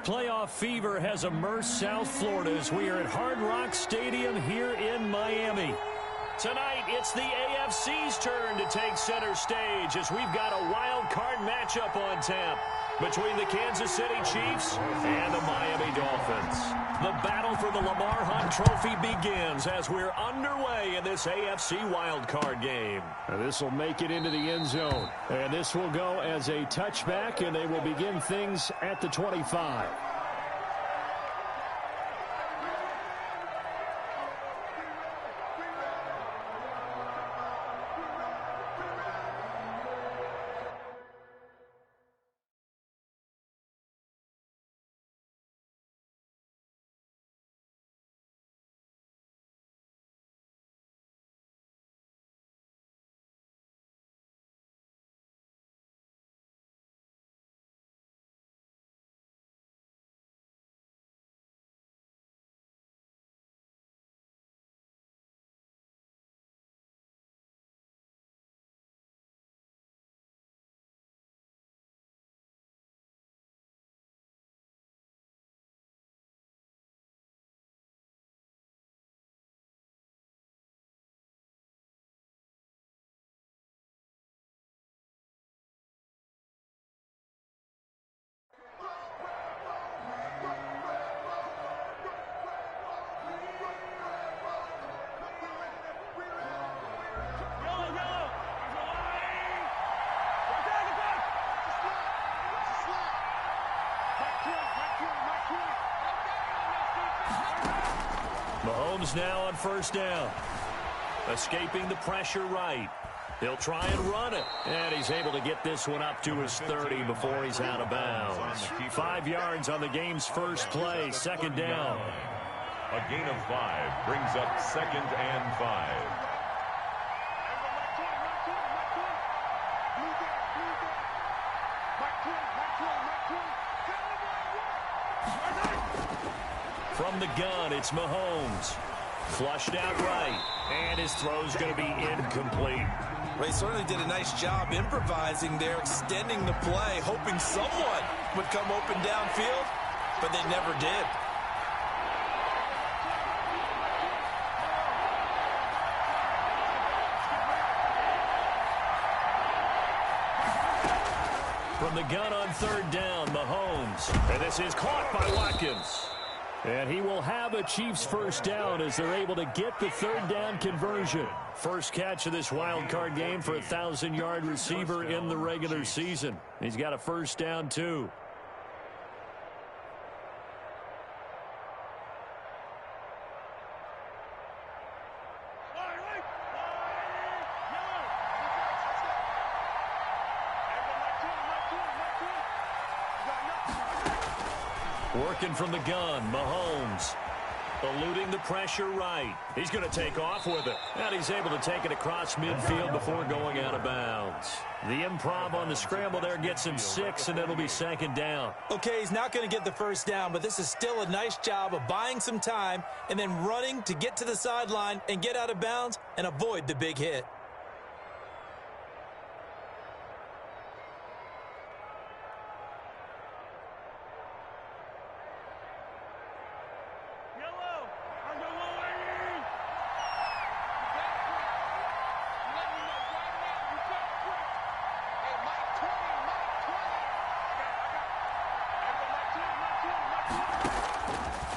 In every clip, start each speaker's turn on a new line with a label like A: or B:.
A: Playoff fever has immersed South Florida as we are at Hard Rock Stadium here in Miami. Tonight, it's the AFC's turn to take center stage as we've got a wild card matchup on tap between the Kansas City Chiefs and the Miami Dolphins. The battle for the Lamar Hunt Trophy begins as we're underway in this AFC wildcard game. This will make it into the end zone, and this will go as a touchback, and they will begin things at the 25. Mahomes now on first down. Escaping the pressure right. He'll try and run it. And he's able to get this one up to his 30 before he's out of bounds. 5 yards on the game's first play. Second down.
B: A gain of 5 brings up 2nd and 5.
A: From the gun, it's Mahomes. Flushed out right. And his throw's going to be incomplete.
C: They certainly did a nice job improvising there, extending the play, hoping someone would come open downfield, but they never did.
A: From the gun on third down, Mahomes. And this is caught by Watkins. And he will have a Chiefs first down as they're able to get the third down conversion. First catch of this wild card game for a 1,000-yard receiver in the regular season. He's got a first down, too. Working from the gun, Mahomes. Eluding the pressure right. He's going to take off with it. And he's able to take it across midfield before going out of bounds. The improv on the scramble there gets him 6, and it'll be second down.
C: Okay, he's not going to get the first down, but this is still a nice job of buying some time and then running to get to the sideline and get out of bounds and avoid the big hit.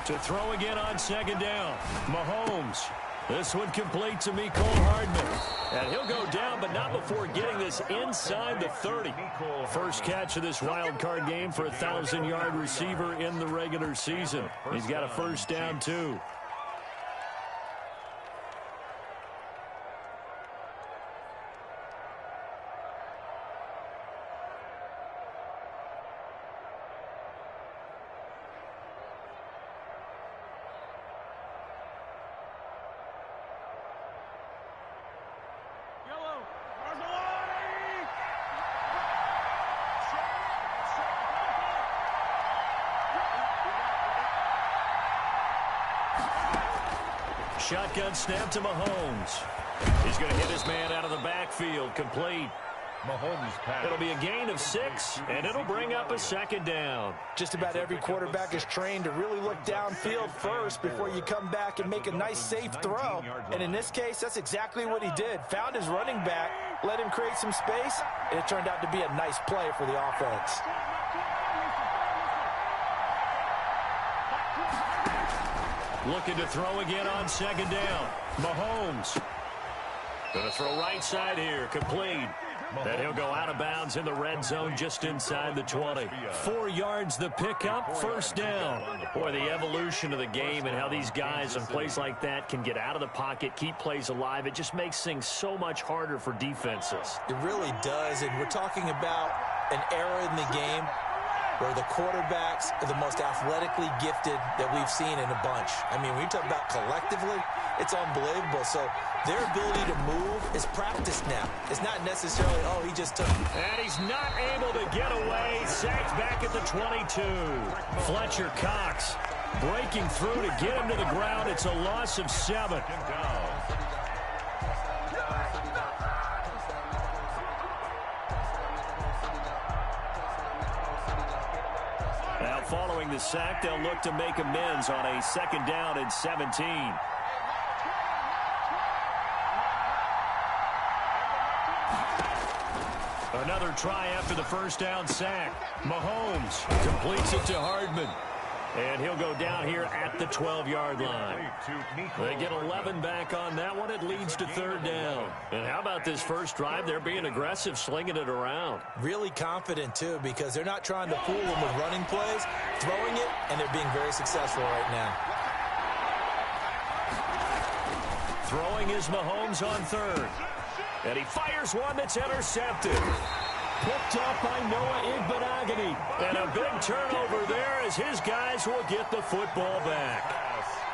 A: To throw again on second down. Mahomes. This one complete to Mecole Hardman. And he'll go down, but not before getting this inside the 30. First catch of this wild card game for a 1,000-yard receiver in the regular season. He's got a first down, too. Shotgun snap to Mahomes. He's going to hit his man out of the backfield. Complete.
B: Mahomes pass.
A: It'll be a gain of 6, and it'll bring up a second down.
C: Just about every quarterback is trained to really look downfield first before you come back and make a nice, safe throw. And in this case, that's exactly what he did. Found his running back, let him create some space, and it turned out to be a nice play for the offense.
A: Looking to throw again on second down. Mahomes. Going to throw right side here. Complete. And he'll go out of bounds in the red zone just inside the 20. 4 yards the pickup, first down. Boy, the evolution of the game and how these guys on plays like that can get out of the pocket, keep plays alive. It just makes things so much harder for defenses.
C: It really does, and we're talking about an era in the game where the quarterbacks are the most athletically gifted that we've seen in a bunch. I mean, when you talk about collectively, it's unbelievable. So their ability to move is practiced now. It's not necessarily, oh, he just took.
A: And he's not able to get away. Sacked back at the 22. Fletcher Cox breaking through to get him to the ground. It's a loss of 7. Now following the sack, they'll look to make amends on a second down and 17. Another try after the first down sack. Mahomes completes it to Hardman. And he'll go down here at the 12-yard line. They get 11 back on that one. It leads to third down. And how about this first drive? They're being aggressive, slinging it around.
C: Really confident, too, because they're not trying to fool them with running plays, throwing it, and they're being very successful right now.
A: Throwing is Mahomes on third. And he fires one that's intercepted. Picked up by Noah Igbenogany. And a big turnover there as his guys will get the football back.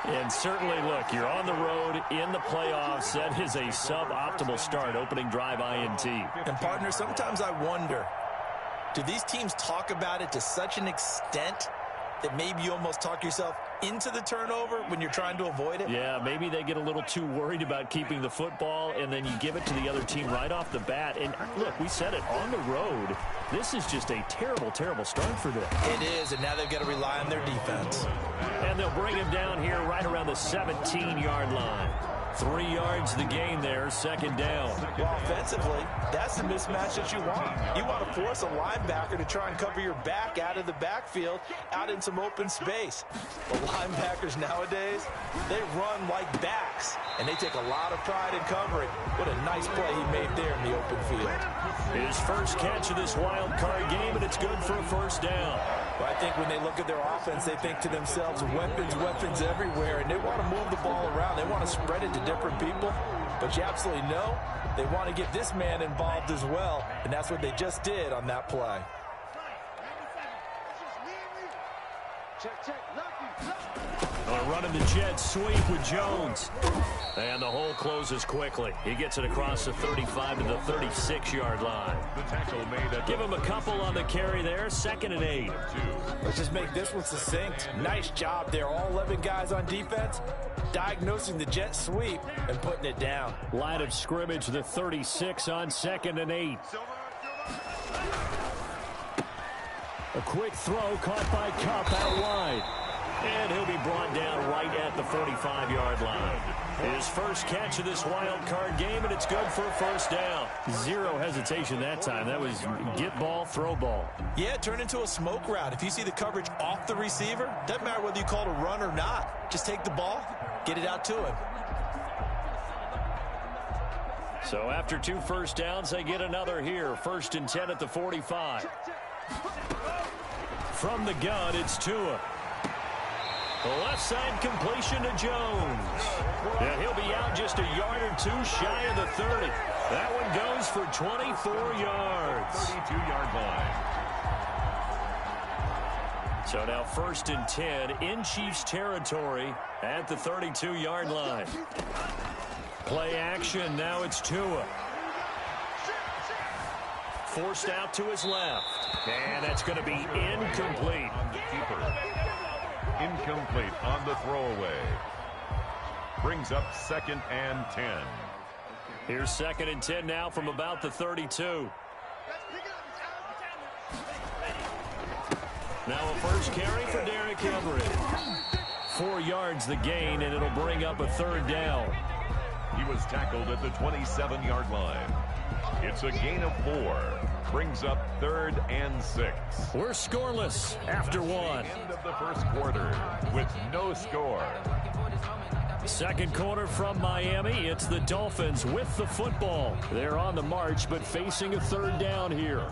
A: And certainly, look, you're on the road in the playoffs. That is a suboptimal start, opening drive INT.
C: And, partner, sometimes I wonder, do these teams talk about it to such an extent that maybe you almost talk yourself into the turnover when you're trying to avoid it?
A: Yeah, maybe they get a little too worried about keeping the football, and then you give it to the other team right off the bat. And look, we said it, on the road, this is just a terrible, terrible start for them.
C: It is, and now they've got to rely on their defense.
A: And they'll bring him down here right around the 17-yard line. 3 yards the gain there, second down.
C: Well, offensively, that's the mismatch that you want. You want to force a linebacker to try and cover your back out of the backfield, out in some open space. But linebackers nowadays, they run like backs, and they take a lot of pride in covering. What a nice play he made there in the open field.
A: His first catch of this wild card game, and it's good for a first down.
C: But I think when they look at their offense, they think to themselves, weapons, weapons everywhere, and they want to move the ball around. They want to spread it to different people. But you absolutely know they want to get this man involved as well, and that's what they just did on that play.
A: Running the jet sweep with Jones. And the hole closes quickly. He gets it across the 35 to the 36-yard line. Give him a couple on the carry there. 2nd and 8.
C: Let's just make this one succinct. Nice job there. All 11 guys on defense diagnosing the jet sweep and putting it down.
A: Line of scrimmage, the 36 on 2nd and 8. A quick throw caught by Kupp out wide. And he'll be brought down right at the 45-yard line. His first catch of this wild card game, and it's good for a first down. Zero hesitation that time. That was get ball, throw ball.
C: Yeah, it turned into a smoke route. If you see the coverage off the receiver, doesn't matter whether you call it a run or not. Just take the ball, get it out to him.
A: So after 2 first downs, they get another here. 1st and 10 at the 45. From the gun, it's Tua. The left side completion to Jones. And he'll be out just a yard or two shy of the 30. That one goes for 24 yards.
B: 32-yard line.
A: So now 1st and 10 in Chiefs territory at the 32-yard line. Play action. Now it's Tua. Forced out to his left. And that's going to be incomplete.
B: Incomplete on the throwaway. Brings up 2nd and 10.
A: Here's 2nd and 10 now from about the 32. Now a first carry for Derrick Henry. 4 yards the gain, and it'll bring up a third down.
B: He was tackled at the 27-yard line. It's a gain of 4. Brings up 3rd and 6.
A: We're scoreless after one.
B: End of the first quarter with no score.
A: Second quarter from Miami. It's the Dolphins with the football. They're on the march, but facing a third down here.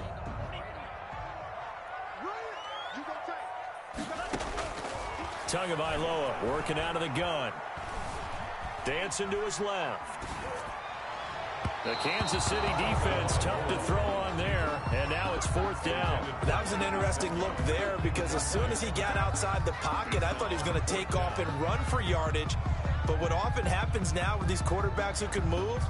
A: Tagovailoa working out of the gun. Dancing to his left. The Kansas City defense tough to throw on there, and now it's 4th down.
C: That was an interesting look there because as soon as he got outside the pocket, I thought he was going to take off and run for yardage. But what often happens now with these quarterbacks who can move,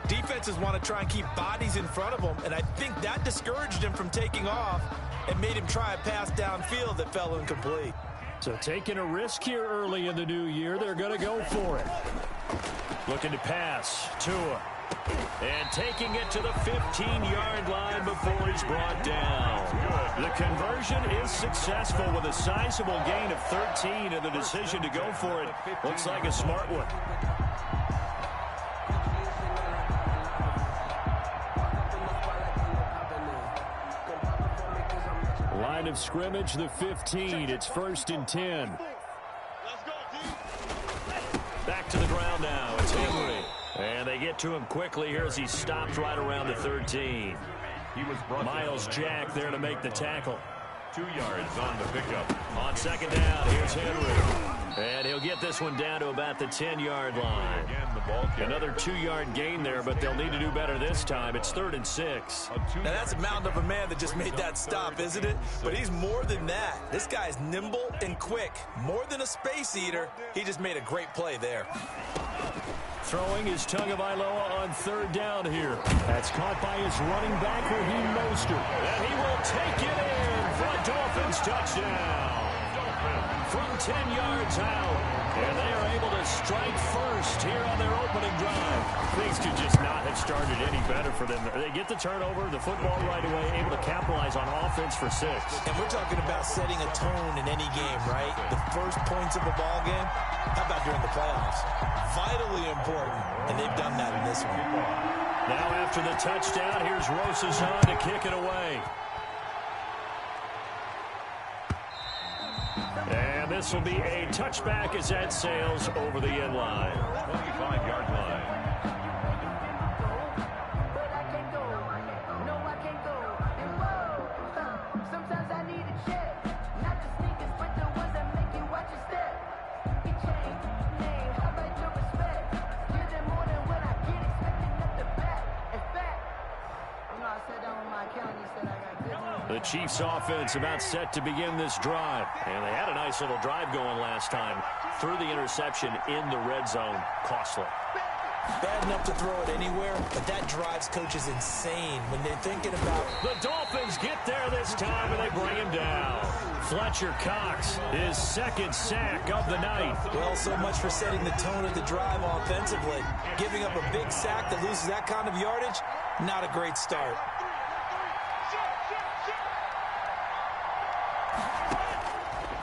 C: defenses want to try and keep bodies in front of them, and I think that discouraged him from taking off and made him try a pass downfield that fell incomplete.
A: So taking a risk here early in the new year, they're going to go for it. Looking to pass, Tua. And taking it to the 15-yard line before he's brought down. The conversion is successful with a sizable gain of 13, and the decision to go for it looks like a smart one. Line of scrimmage, the 15. It's 1st and 10. Back to the ground now. It's Henry. And they get to him quickly here as he stopped right around the 13.
B: He was brought
A: Miles Jack there to make the tackle.
B: 2 yards on the pickup.
A: On second down, here's Henry. And he'll get this one down to about the 10-yard line.
B: Again, the ball carrier.
A: Another 2-yard gain there, but they'll need to do better this time. It's 3rd and 6.
C: Now that's a mountain of a man that just made that stop, isn't it? But he's more than that. This guy's nimble and quick. More than a space eater. He just made a great play there.
A: Throwing is Tagovailoa on 3rd down here. That's caught by his running back, Raheem Mostert. And he will take it in for a Dolphins touchdown. From 10 yards out. And they are able to strike first here on their opening drive. Things could just not have started any better for them. They get the turnover, the football right away, able to capitalize on offense for 6.
C: And we're talking about setting a tone in any game, right? The first points of a ball game. How about during the playoffs? Vitally important, and they've done that in this one.
A: Now after the touchdown, here's Rosazan to kick it away. And this will be a touchback as that sails over the end line.
B: 25-yard line.
A: The Chiefs offense about set to begin this drive. And they had a nice little drive going last time. Threw the interception in the red zone. Costly.
C: Bad enough to throw it anywhere, but that drives coaches insane when they're thinking about...
A: The Dolphins get there this time, and they bring him down. Fletcher Cox, his 2nd sack of the night.
C: Well, so much for setting the tone of the drive offensively. Giving up a big sack that loses that kind of yardage, not a great start.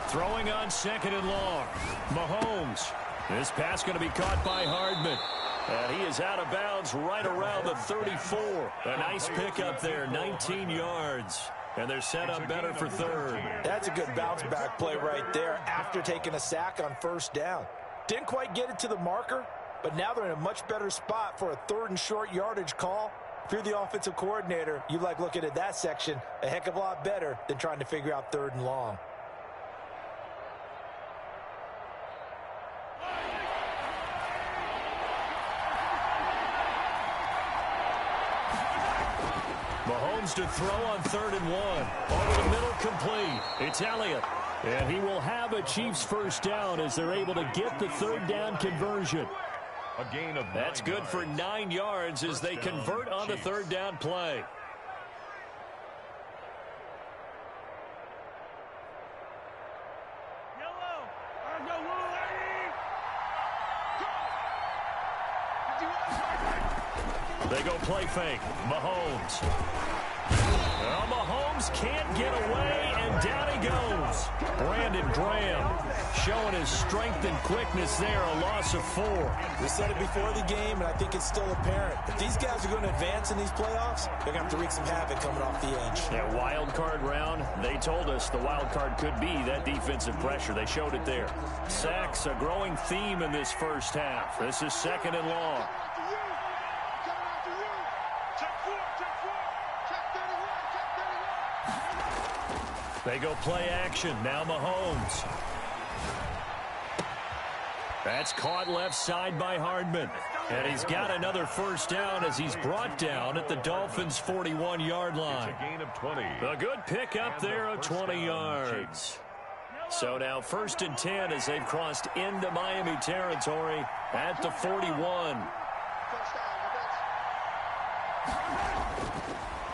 A: Throwing on 2nd and long. Mahomes. This pass going to be caught by Hardman. And he is out of bounds right around the 34. A nice pickup there, 19 yards. And they're set up better for 3rd.
C: That's a good bounce-back play right there after taking a sack on 1st down. Didn't quite get it to the marker, but now they're in a much better spot for a 3rd and short yardage call. If you're the offensive coordinator, you like looking at that section a heck of a lot better than trying to figure out 3rd and long.
A: Mahomes to throw on 3rd and 1. Over the middle, complete. It's Elliott. And he will have a Chiefs first down as they're able to get the 3rd down conversion.
B: A gain of 9
A: That's good
B: yards.
A: for 9 yards as they convert on the 3rd down play. They go play fake. Mahomes. Well, Mahomes can't get away, and down he goes. Brandon Graham showing his strength and quickness there, a loss of 4.
C: We said it before the game, and I think it's still apparent. If these guys are going to advance in these playoffs, they're going to have to wreak some havoc coming off the edge.
A: Yeah, wild card round, they told us the wild card could be that defensive pressure. They showed it there. Sacks, a growing theme in this first half. This is 2nd and long. They go play action. Now Mahomes. That's caught left side by Hardman. And he's got another first down as he's brought down at the Dolphins' 41-yard line.
B: It's a gain of 20.
A: A good pickup there of 20 yards. So now 1st and 10 as they've crossed into Miami territory at the 41.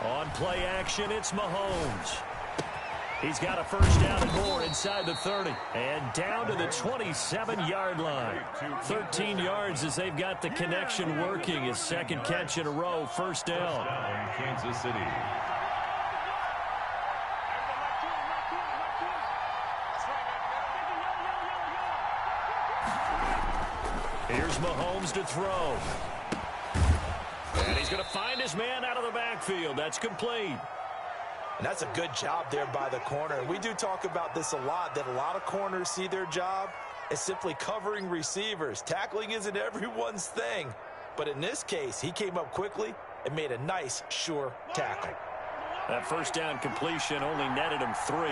A: On play action, it's Mahomes. He's got a first down and more inside the 30. And down to the 27-yard line. 13 yards as they've got the connection working. His 2nd catch in a row, first down.
B: Kansas City.
A: Here's Mahomes to throw. And he's going to find his man out of the backfield. That's complete.
C: And that's a good job there by the corner. We do talk about this a lot, that a lot of corners see their job as simply covering receivers. Tackling isn't everyone's thing. But in this case, he came up quickly and made a nice, sure tackle.
A: That first down completion only netted him 3.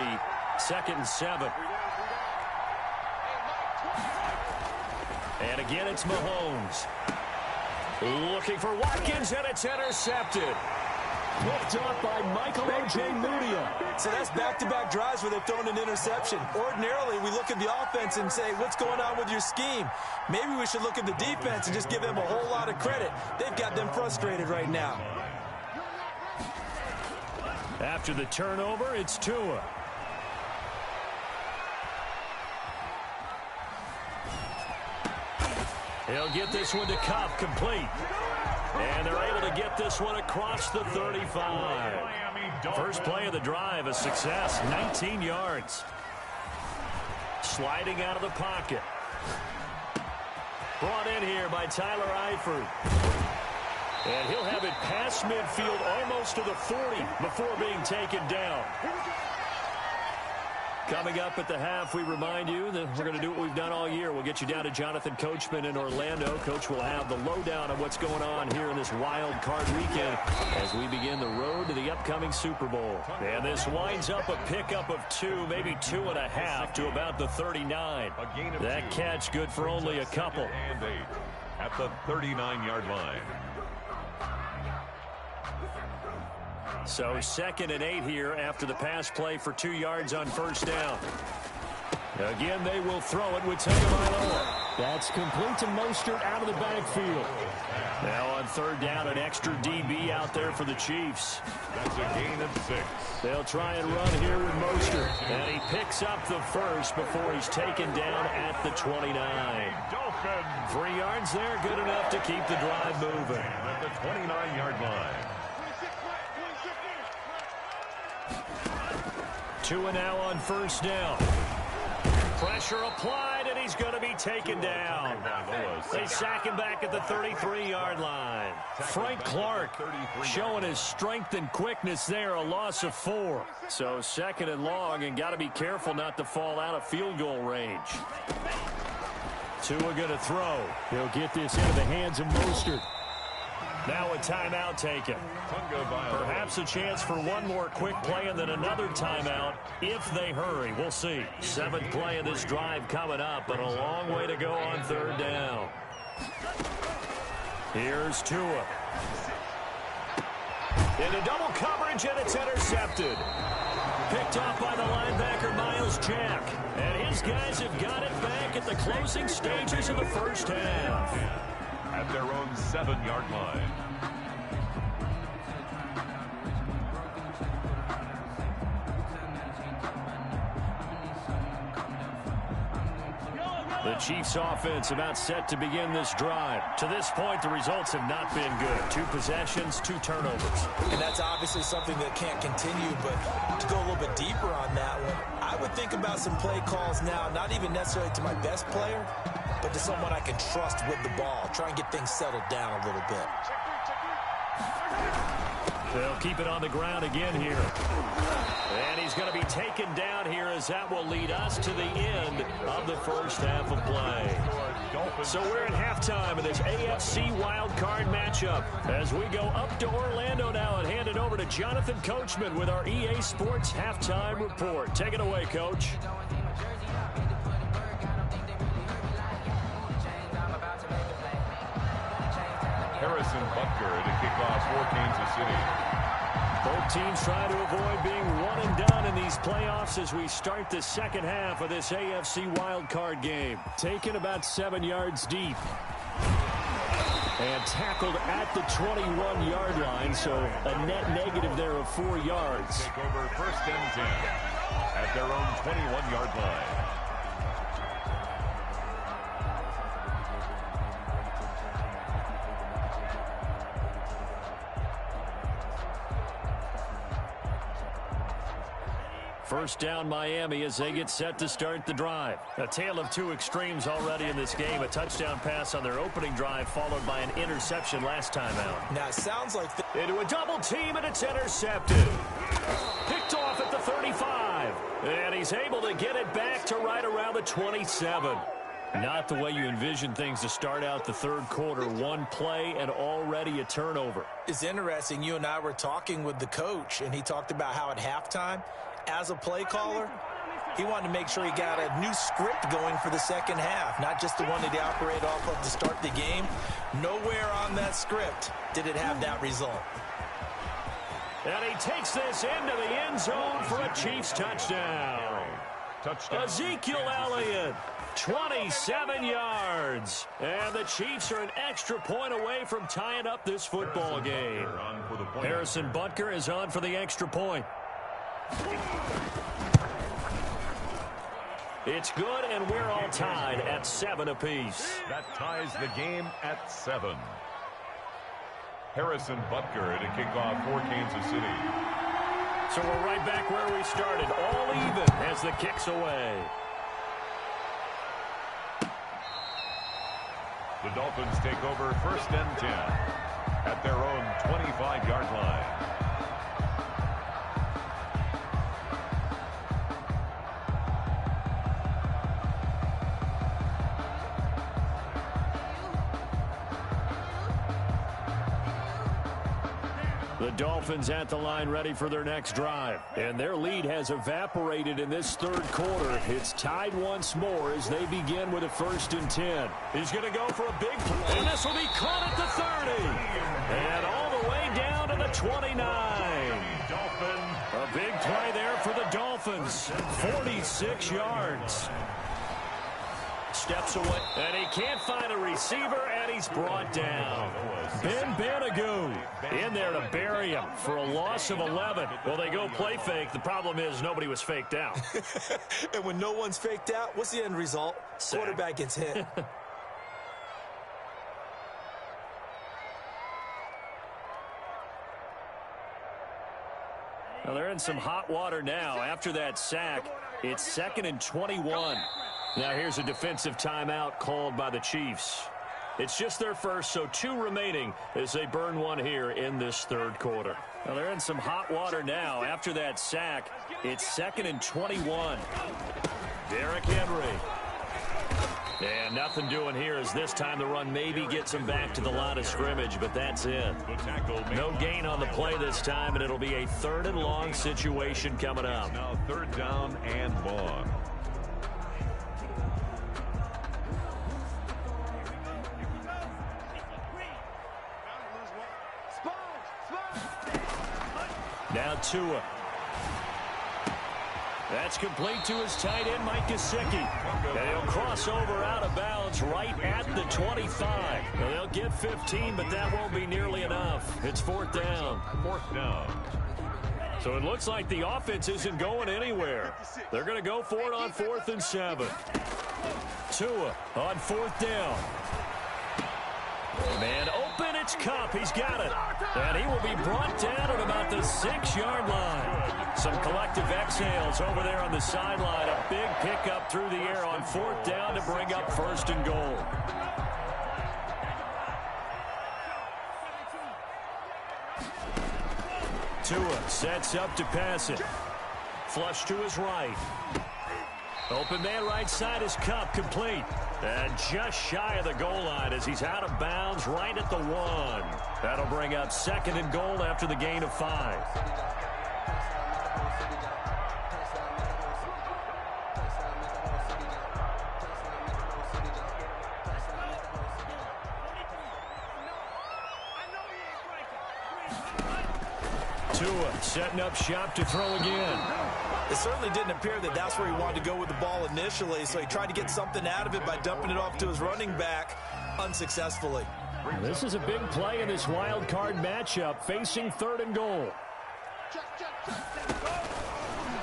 A: 2nd and 7. And again, it's Mahomes. Looking for Watkins, and it's intercepted. Picked off by Michael O.J. Mudia.
C: So that's back-to-back drives where they've thrown an interception. Ordinarily, we look at the offense and say, what's going on with your scheme? Maybe we should look at the defense and just give them a whole lot of credit. They've got them frustrated right now.
A: After the turnover, it's Tua. He'll get this one to Kupp, complete. And they're able to get this one across the 35. First play of the drive, a success, 19 yards. Sliding out of the pocket. Brought in here by Tyler Eifert. And he'll have it past midfield almost to the 40 before being taken down. Coming up at the half, we remind you that we're going to do what we've done all year. We'll get you down to Jonathan Coachman in Orlando. Coach will have the lowdown of what's going on here in this wild card weekend as we begin the road to the upcoming Super Bowl. And this winds up a pickup of 2, maybe 2.5 to about the 39. That catch good for only a couple.
B: And 8 at the 39-yard line.
A: So 2nd and 8 here after the pass play for 2 yards on first down. Again, they will throw it with Tagovailoa. That's complete to Mostert out of the backfield. Now on 3rd down, an extra DB out there for the Chiefs.
B: That's a gain of 6.
A: They'll try and run here with Mostert. And he picks up the first before he's taken down at the 29.
B: Dolphins.
A: 3 yards there, good enough to keep the drive moving.
B: At the 29-yard line.
A: Tua now on first down. Pressure applied, and he's going to be taken down. They sack him back at the 33-yard line. Frank Clark showing his strength and quickness there, a loss of 4. So 2nd and long, and got to be careful not to fall out of field goal range. Tua going to throw. He'll get this into the hands of Mostert. Now a timeout taken. Perhaps a chance for one more quick play and then another timeout if they hurry. We'll see. 7th play of this drive coming up, but a long way to go on 3rd down. Here's Tua. Into double coverage, and it's intercepted. Picked off by the linebacker, Miles Jack. And his guys have got it back at the closing stages of the first half.
B: At their own 7-yard line.
A: The Chiefs offense about set to begin this drive. To this point, the results have not been good. 2 possessions, 2 turnovers.
C: And that's obviously something that can't continue, but to go a little bit deeper on that one, I would think about some play calls now, not even necessarily to my best player, but to someone I can trust with the ball. Try and get things settled down a little bit.
A: They'll keep it on the ground again here. And he's going to be taken down here as that will lead us to the end of the first half of play. So we're at halftime of this AFC Wildcard matchup as we go up to Orlando now and hand it over to Jonathan Coachman with our EA Sports Halftime Report. Take it away, Coach.
B: Harrison Butker to kick off for Kansas City.
A: Both teams trying to avoid being one and done in these playoffs as we start the second half of this AFC wildcard game. Taken about 7 yards deep. And tackled at the 21-yard line, so a net negative there of 4 yards.
B: Take over 1st and 10 at their own 21-yard line.
A: First down Miami as they get set to start the drive. A tale of 2 extremes already in this game. A touchdown pass on their opening drive followed by an interception last time out.
C: Now it sounds like
A: into a double team and it's intercepted. Picked off at the 35. And he's able to get it back to right around the 27. Not the way you envision things to start out the third quarter. 1 play and already a turnover.
C: It's interesting. You and I were talking with the coach, and he talked about how at halftime, as a play caller, he wanted to make sure he got a new script going for the second half, not just the one that he operated off of to start the game. Nowhere on that script did it have that result.
A: And he takes this into the end zone for a Chiefs touchdown. Ezekiel Elliott, 27 yards. And the Chiefs are an extra point away from tying up this football game. Harrison Butker is on for the extra point. It's good, and we're all tied at 7 apiece.
B: That ties the game at 7. Harrison Butker to kick off for Kansas City.
A: So we're right back where we started, all even as the kick's away.
B: The Dolphins take over 1st and 10 at their own 25-yard line.
A: The Dolphins at the line ready for their next drive. And their lead has evaporated in this third quarter. It's tied once more as they begin with a 1st and 10. He's going to go for a big play. And this will be caught at the 30. And all the way down to the 29. A big play there for the Dolphins. 46 yards. Steps away, and he can't find a receiver, and he's brought down. Ben Banagoo in there to bury him for a loss of 11. Well, they go play fake. The problem is nobody was faked out.
C: And when no one's faked out, what's the end result?
A: Sack.
C: Quarterback gets hit.
A: Well, they're in some hot water now. After that sack, it's 2nd and 21. Now here's a defensive timeout called by the Chiefs. It's just their first, so 2 remaining as they burn 1 here in this third quarter. Well, they're in some hot water now. After that sack, it's 2nd and 21. Derrick Henry. And nothing doing here as this time the run maybe gets him back to the line of scrimmage, but that's it. No gain on the play this time, and it'll be a 3rd and long situation coming up.
B: Now 3rd down and long.
A: Now Tua. That's complete to his tight end, Mike Gesicki. And he'll cross over out of bounds right at the 25. Now they'll get 15, but that won't be nearly enough. It's 4th down.
B: 4th down.
A: So it looks like the offense isn't going anywhere. They're going to go for it on 4th and 7. Tua on 4th down. Man open, it's Cup. He's got it. And he will be brought down at about the 6-yard line. Some collective exhales over there on the sideline. A big pickup through the air on 4th down to bring up 1st and goal. Tua sets up to pass it. Flush to his right. Open man right side is Cup, complete. And just shy of the goal line as he's out of bounds right at the 1. That'll bring up 2nd and goal after the gain of 5. Tua setting up shop to throw again.
C: It certainly didn't appear that that's where he wanted to go with the ball initially, so he tried to get something out of it by dumping it off to his running back unsuccessfully.
A: This is a big play in this wild card matchup, facing 3rd and goal.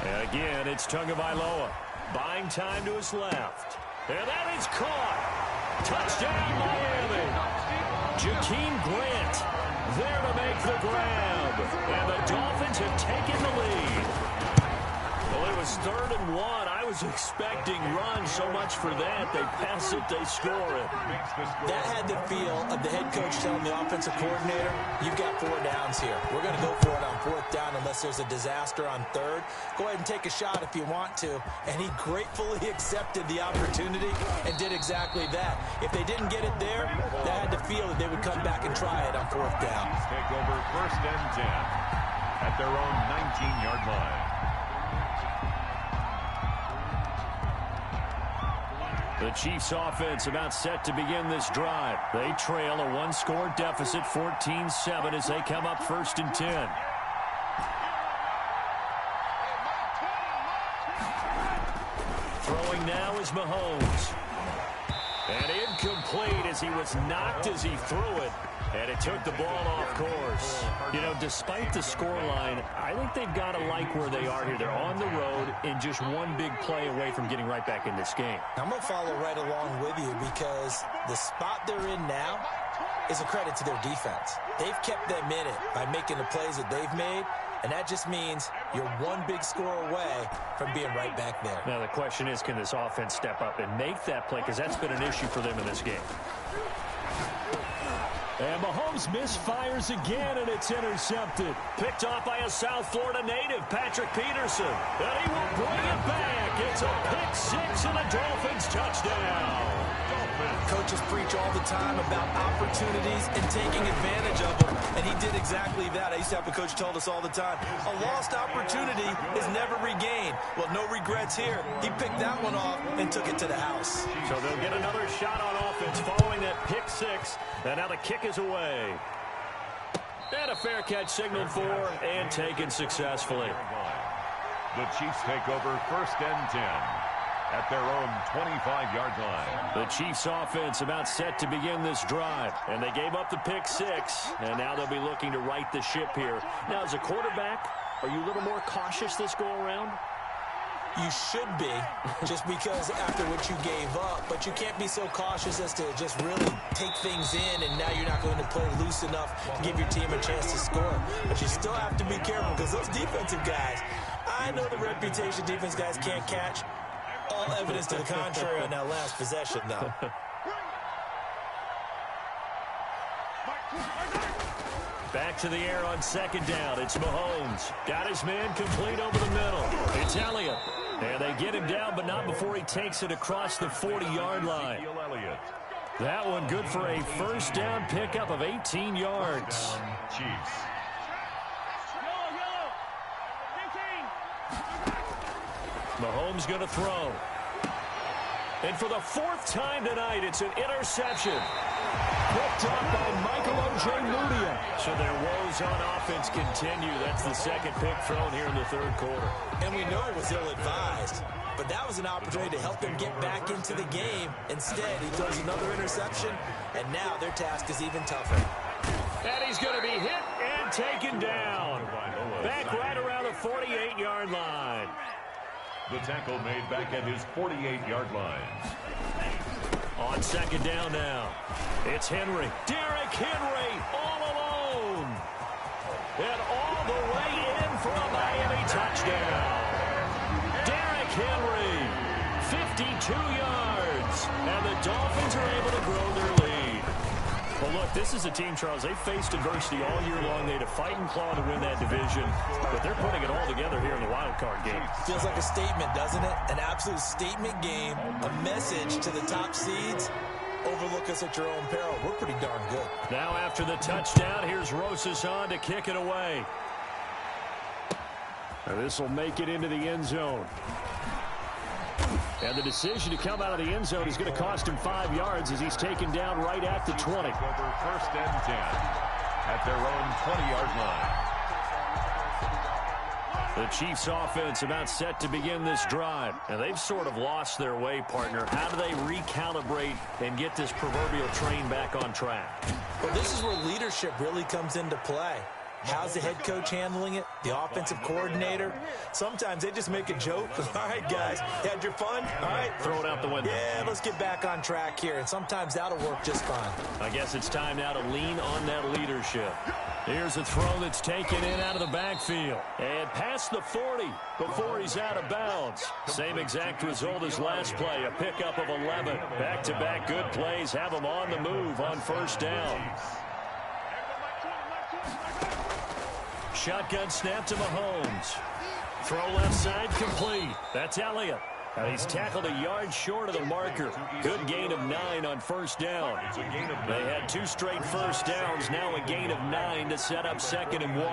A: And again, it's Tagovailoa, buying time to his left. And that is caught. Touchdown, Miami. Jakeem Grant there to make the grab. And the Dolphins have taken the lead. Well, it was 3rd and 1. I was expecting runs, so much for that. They pass it, they score it.
C: That had the feel of the head coach telling the offensive coordinator, you've got 4 downs here. We're going to go for it on 4th down unless there's a disaster on 3rd. Go ahead and take a shot if you want to. And he gratefully accepted the opportunity and did exactly that. If they didn't get it there, they had the feel that they would come back and try it on 4th down.
B: Take over 1st and 10 at their own 19-yard line.
A: The Chiefs offense about set to begin this drive. They trail a 1-score deficit, 14-7, as they come up 1st and 10. Throwing now is Mahomes. And incomplete as he was knocked as he threw it. And it took the ball off course. You know, despite the scoreline, I think they've got to like where they are here. They're on the road and just one big play away from getting right back in this game.
C: I'm going to follow right along with you because the spot they're in now is a credit to their defense. They've kept them in it by making the plays that they've made, and that just means you're one big score away from being right back there.
A: Now the question is, can this offense step up and make that play? Because that's been an issue for them in this game. And Mahomes misfires again, and it's intercepted. Picked off by a South Florida native, Patrick Peterson. And he will bring it back. It's a pick 6 and a Dolphins touchdown.
C: Coaches preach all the time about opportunities and taking advantage of them, and he did exactly that. I used to have a coach told us all the time, a lost opportunity is never regained. Well, no regrets here. He picked that one off and took it to the house.
A: So they'll get another shot on offense following that pick 6, and now the kick is away. And a fair catch signaled for and taken successfully.
B: The Chiefs take over 1st and 10. At their own 25-yard line.
A: The Chiefs offense about set to begin this drive. And they gave up the pick 6. And now they'll be looking to right the ship here. Now, as a quarterback, are you a little more cautious this go-around?
C: You should be, just because after what you gave up. But you can't be so cautious as to just really take things in, and now you're not going to play loose enough to give your team a chance to score. But you still have to be careful because those defensive guys, I know the reputation defense guys can't catch. All evidence to the contrary on that last possession, though.
A: Back to the air on 2nd down. It's Mahomes. Got his man complete over the middle. It's Elliott. And they get him down, but not before he takes it across the 40-yard line. That one good for a 1st down pickup of 18 yards.
B: Chiefs.
A: Mahomes going to throw. And for the 4th time tonight, it's an interception. Picked up by Michael Ojemudia. So their woes on offense continue. That's the 2nd pick thrown here in the 3rd quarter.
C: And we know it was ill-advised, but that was an opportunity to help them get back into the game. Instead, he throws another interception, and now their task is even tougher.
A: And he's going to be hit and taken down. Back right around the 48-yard line.
B: The tackle made back at his 48-yard line.
A: on second down now. It's Henry. Derrick Henry all alone. And all the way in for a Miami touchdown. Derrick Henry, 52 yards. And the Dolphins are able to grow their lead. Well, look, this is a team, Charles, they faced adversity all year long. They had to fight and claw to win that division, but they're putting it all together here in the wild card game.
C: Feels like a statement, doesn't it? An absolute statement game, a message to the top seeds. Overlook us at your own peril. We're pretty darn good.
A: Now after the touchdown, here's Rosas on to kick it away. This will make it into the end zone. And the decision to come out of the end zone is going to cost him 5 yards as he's taken down right at the 20.
B: Over first and 10 at their own 20-yard line.
A: The Chiefs offense about set to begin this drive. And they've sort of lost their way, partner. How do they recalibrate and get this proverbial train back on track?
C: Well, this is where leadership really comes into play. How's the head coach handling it? The offensive coordinator? Sometimes they just make a joke. All right, guys, had your fun? All right.
A: Throw it out the window.
C: Yeah, let's get back on track here. And sometimes that'll work just fine.
A: I guess it's time now to lean on that leadership. Here's a throw that's taken in out of the backfield. And past the 40 before he's out of bounds. Same exact result as last play, a pickup of 11. Back-to-back good plays have him on the move on first down. Shotgun snap to Mahomes. Throw left side complete. That's Elliott. And he's tackled a yard short of the marker. Good gain of 9 on first down. They had 2 straight first downs. Now a gain of 9 to set up 2nd and 1.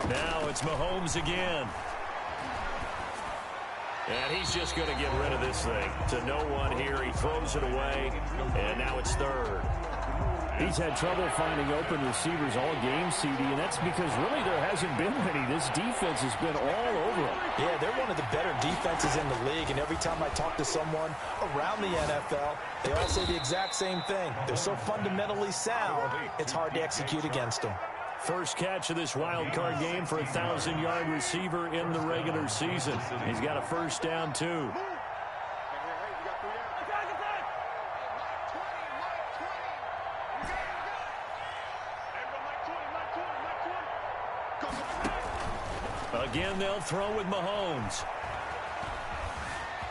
A: Now it's Mahomes again. And he's just going to get rid of this thing. To no one here. He throws it away. And now it's 3rd.
D: He's had trouble finding open receivers all game, CD, and that's because really there hasn't been many. This defense has been all over him.
C: Yeah, they're one of the better defenses in the league, and every time I talk to someone around the NFL, they all say the exact same thing. They're so fundamentally sound, it's hard to execute against them.
A: First catch of this wild card game for a 1,000-yard receiver in the regular season. He's got a first down, too. Again, they'll throw with Mahomes.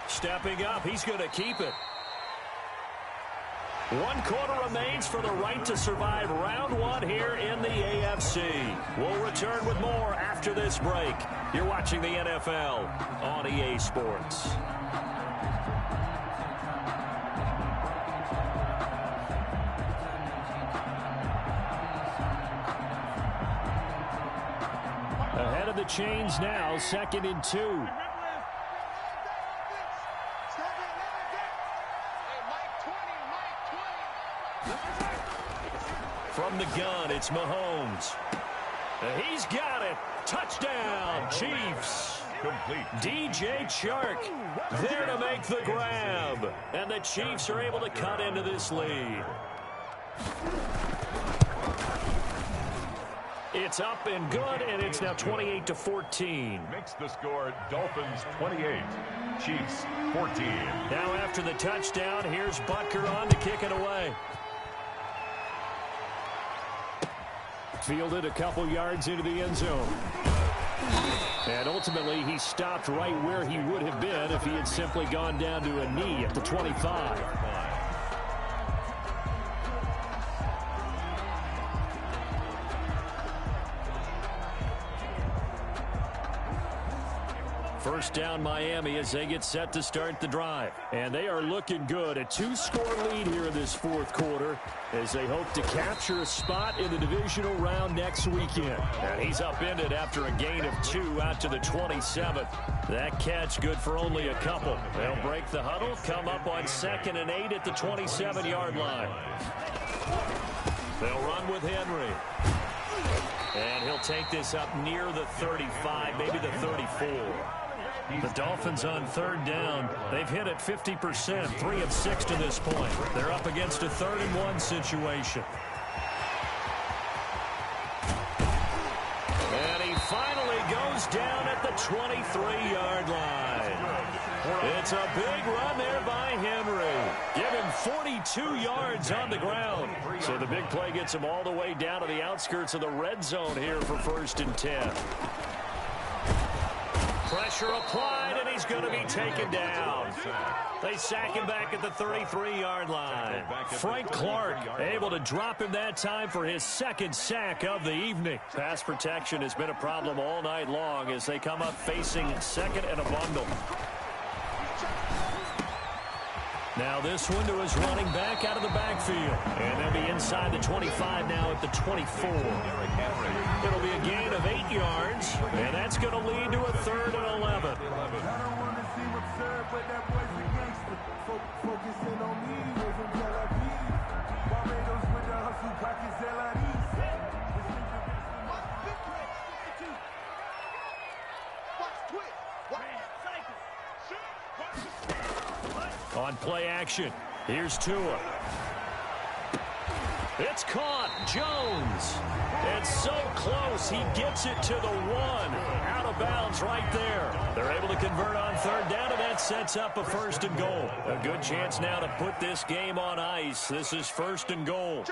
A: Stepping up, he's going to keep it. 1 quarter remains for the right to survive round 1 here in the AFC. We'll return with more after this break. You're watching the NFL on EA Sports.
D: Ahead of the chains now, 2nd and 2.
A: From the gun, it's Mahomes. He's got it. Touchdown, Chiefs.
B: Complete.
A: DJ Chark there to make the grab. And the Chiefs are able to cut into this lead. It's up and good, and it's now 28-14.
B: Makes the score Dolphins 28, Chiefs 14.
A: Now after the touchdown, here's Butker on to kick it away.
D: Fielded a couple yards into the end zone. And ultimately, he stopped right where he would have been if he had simply gone down to a knee at the 25.
A: First down Miami as they get set to start the drive. And they are looking good. A 2-score lead here in this 4th quarter as they hope to capture a spot in the divisional round next weekend. And he's upended after a gain of 2 out to the 27th. That catch good for only a couple. They'll break the huddle, come up on 2nd and 8 at the 27-yard line. They'll run with Henry. And he'll take this up near the 35, maybe the 34. The Dolphins on 3rd down. They've hit it 50%, 3 of 6 to this point. They're up against a 3rd and 1 situation. And he finally goes down at the 23-yard line. It's a big run there by Henry. Give him 42 yards on the ground. So the big play gets him all the way down to the outskirts of the red zone here for 1st and 10. Pressure applied, and he's going to be taken down. They sack him back at the 33-yard line. Frank Clark able to drop him that time for his 2nd sack of the evening. Pass protection has been a problem all night long as they come up facing 2nd and a bundle. Now this one to his running back out of the backfield. And they'll be inside the 25 now at the 24. It'll be a gain of 8 yards, and that's going to lead to a 3rd and 11. On play action, here's Tua. It's caught. Jones. And so close, he gets it to the 1. Out of bounds right there. They're able to convert on 3rd down, and that sets up a 1st and goal. A good chance now to put this game on ice. This is 1st and goal.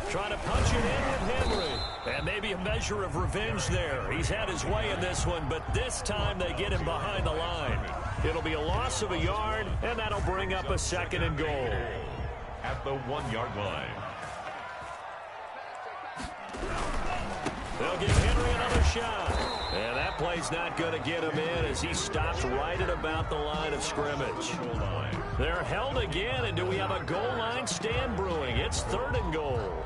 A: Trying to punch it in with Henry. And maybe a measure of revenge there. He's had his way in this one, but this time they get him behind the line. It'll be a loss of a yard, and that'll bring up a 2nd and goal.
B: At the 1-yard line.
A: They'll give Henry another shot. And that play's not going to get him in as he stops right at about the line of scrimmage. They're held again, and do we have a goal line stand brewing? It's 3rd and goal.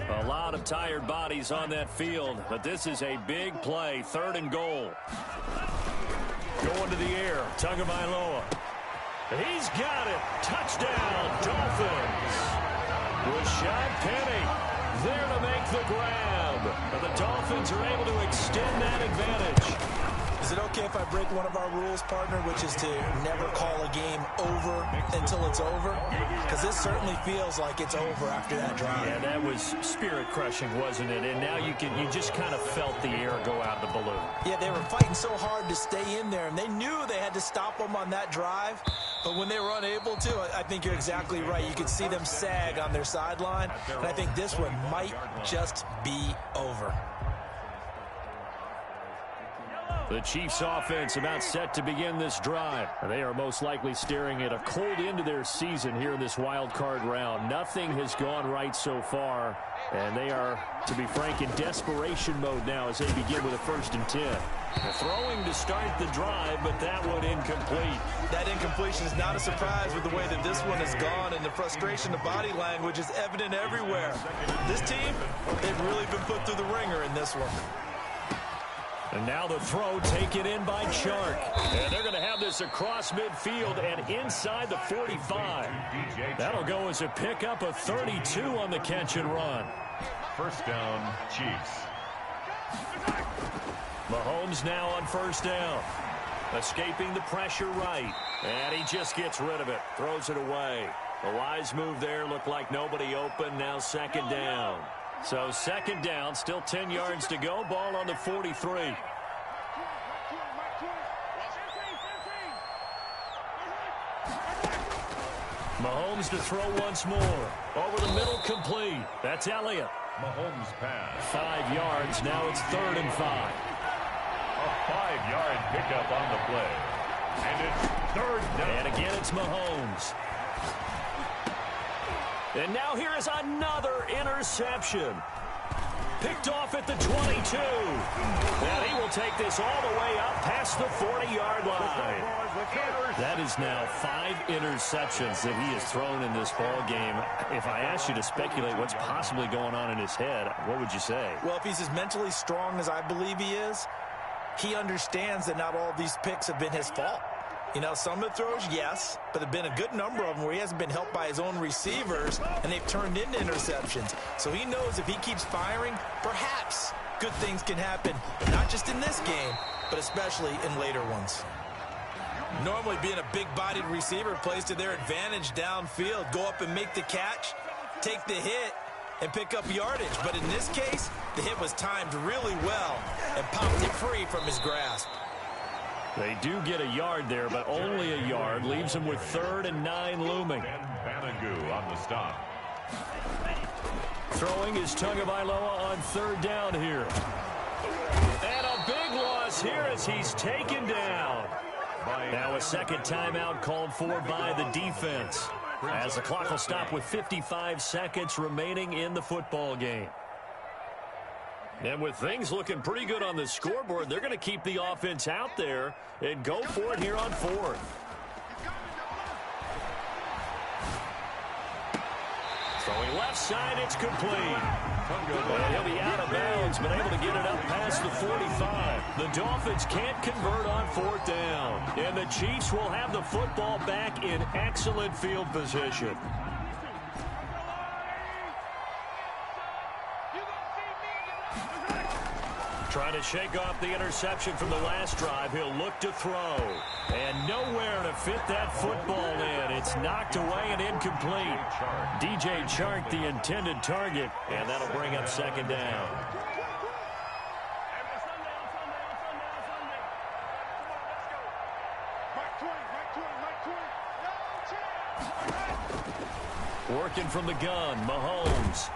A: A lot of tired bodies on that field, but this is a big play. 3rd and goal. Going to the air. Tagovailoa. He's got it. Touchdown, Dolphins. Rashad Penny there to make the grab. And the Dolphins are able to extend that advantage.
C: Is it okay if I break one of our rules, partner, which is to never call a game over until it's over? Because this certainly feels like it's over after that drive.
A: Yeah, that was spirit-crushing, wasn't it? And now you just kind of felt the air go out of the balloon. Yeah, they were fighting so hard to stay in there, and they knew they had to stop them on that drive. But when they were unable to, I think you're exactly right. You could see them sag on their sideline, and I think this one might just be over. The Chiefs offense about set to begin this drive. They are most likely staring at a cold end to their season here in this wild card round. Nothing has gone right so far, and they are, to be frank, in desperation mode now as they begin with a 1st and 10. They're throwing to start the drive, but that one incomplete.
C: That incompletion is not a surprise with the way that this one has gone, and the frustration, the body language is evident everywhere. This team, they've really been put through the ringer in this one.
A: And now the throw taken in by Chark. And they're going to have this across midfield and inside the 45. That'll go as a pickup of 32 on the catch and run.
B: 1st down, Chiefs.
A: Mahomes now on 1st down. Escaping the pressure right. And he just gets rid of it. Throws it away. A wise move there. Looked like nobody open. Now 2nd down. So 2nd down, still 10 yards to go. Ball on the 43. Mahomes to throw once more. Over the middle, complete. That's Elliott.
B: Mahomes pass.
A: 5 yards. Now it's 3rd and 5.
B: A 5-yard pickup on the play. And it's 3rd down.
A: And again, it's Mahomes. And now here is another interception. Picked off at the 22. And he will take this all the way up past the 40-yard line. That is now 5 interceptions that he has thrown in this ball game. If I asked you to speculate what's possibly going on in his head, what would you say?
C: Well, if he's as mentally strong as I believe he is, he understands that not all of these picks have been his fault. You know, some of the throws, yes, but there have been a good number of them where he hasn't been helped by his own receivers, and they've turned into interceptions. So he knows if he keeps firing, perhaps good things can happen, not just in this game, but especially in later ones. Normally being a big-bodied receiver plays to their advantage downfield. Go up and make the catch, take the hit, and pick up yardage. But in this case, the hit was timed really well and popped it free from his grasp.
D: They do get a yard there, but only a yard. Leaves them with 3rd and 9 looming.
B: Banogu on the stop.
D: Throwing is Tagovailoa on 3rd down here.
A: And a big loss here as he's taken down.
D: Now a second timeout called for by the defense, as the clock will stop with 55 seconds remaining in the football game.
A: And with things looking pretty good on the scoreboard, they're going to keep the offense out there and go for it here on 4th. Throwing left side, it's complete. And he'll be out of bounds, but able to get it up past the 45. The Dolphins can't convert on 4th down. And the Chiefs will have the football back in excellent field position. Trying to shake off the interception from the last drive. He'll look to throw. And nowhere to fit that football in. It's knocked away and incomplete. DJ Chark, the intended target. And that'll bring up 2nd down. Working from the gun, Mahomes.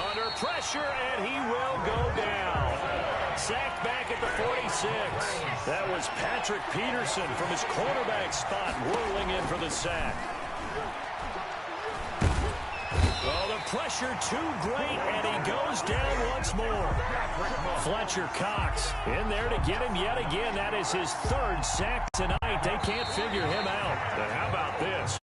A: Under pressure, and he will go down. Sacked back at the 46. That was Patrick Peterson from his quarterback spot whirling in for the sack. Oh, the pressure too great, and he goes down once more. Fletcher Cox in there to get him yet again. That is his 3rd sack tonight. They can't figure him out. But how about this?